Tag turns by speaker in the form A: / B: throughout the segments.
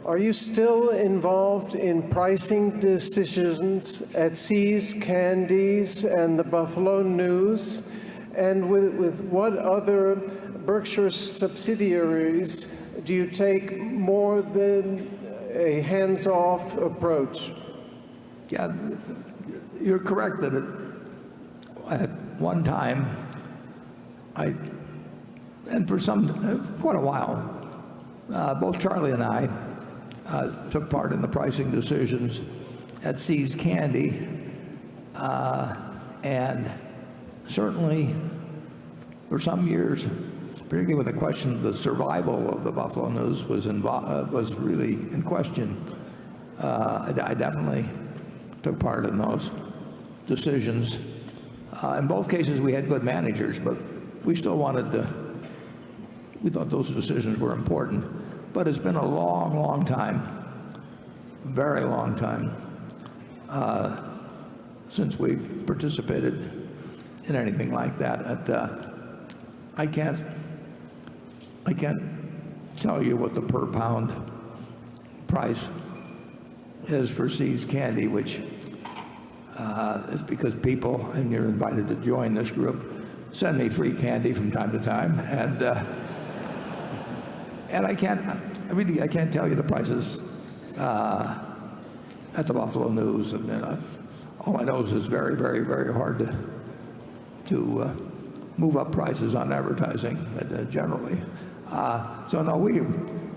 A: Are you still involved in pricing decisions at See's Candies and the Buffalo News? And with what other Berkshire subsidiaries do you take more than a hands-off approach?
B: Yeah, you're correct that at one time, and for quite a while, both Charlie and I took part in the pricing decisions at See's Candy, and certainly for some years, particularly when the question of the survival of the Buffalo News was really in question, I definitely took part in those decisions. In both cases, we had good managers, but we still we thought those decisions were important. But it's been a long, long time, very long time, since we participated in anything like that. I can't tell you what the per pound price is for See's Candy, which is because people, and you're invited to join this group, send me free candy from time to time, and I can't tell you the prices at the Buffalo News. All I know is it's very, very, very hard to move up prices on advertising generally. So no,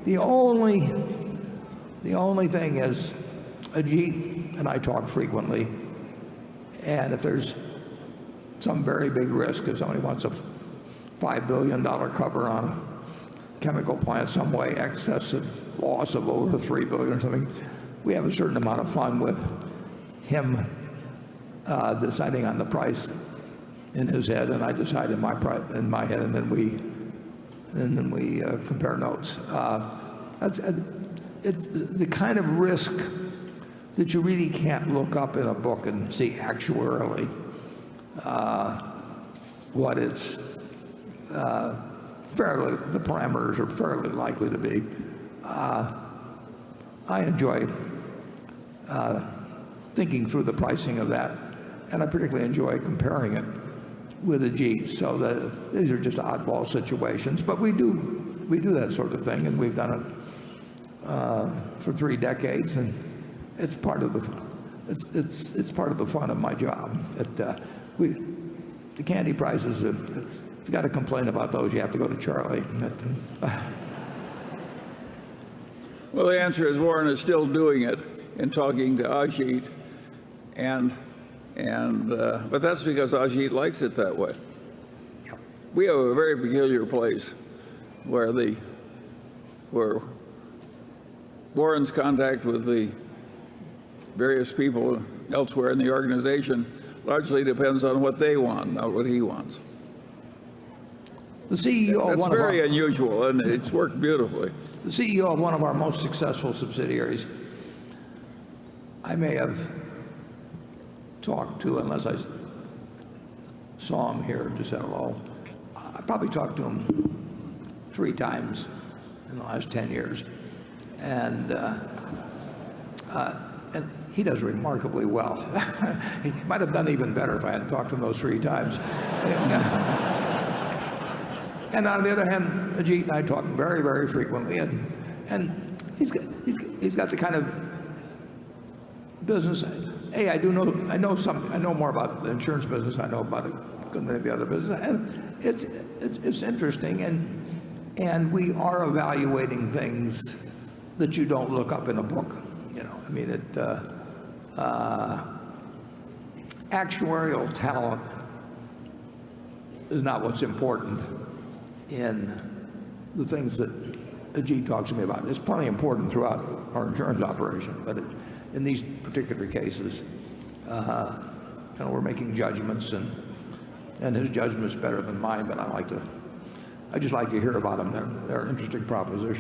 B: the only thing is Ajit and I talk frequently, and if there's some very big risk, if somebody wants a $5 billion cover on a chemical plant, some way excessive loss of over $3 billion or something, we have a certain amount of fun with him deciding on the price in his head, and I decide in my head, and then we compare notes. It's the kind of risk that you really can't look up in a book and see actuarially what it's the parameters are fairly likely to be. I enjoy thinking through the pricing of that, and I particularly enjoy comparing it with Ajit. So these are just oddball situations, but we do that sort of thing, and we've done it for 3 decades, and it's part of the fun of my job. The candy prices, if you got to complain about those, you have to go to Charlie.
C: Well, the answer is Warren is still doing it in talking to Ajit, but that's because Ajit likes it that way. We have a very peculiar place where Warren's contact with the various people elsewhere in the organization largely depends on what they want, not what he wants.
B: The CEO
C: That's very unusual, and it's worked beautifully.
B: The CEO of one of our most successful subsidiaries, I may have talked to, unless I saw him here and just said hello, I probably talked to him 3 times in the last 10 years. And he does remarkably well. He might have done even better if I hadn't talked to him those 3 times. And on the other hand, Ajit and I talk very, very frequently, and he's got the kind of business. Hey, I know more about the insurance business. I know about a good many of the other business, and it's interesting, and we are evaluating things that you don't look up in a book. Actuarial talent is not what's important in the things that Ajit talks to me about. It's plenty important throughout our insurance operation, but in these particular cases, we're making judgments, and his judgment is better than mine. But I just like to hear about them. They're interesting propositions.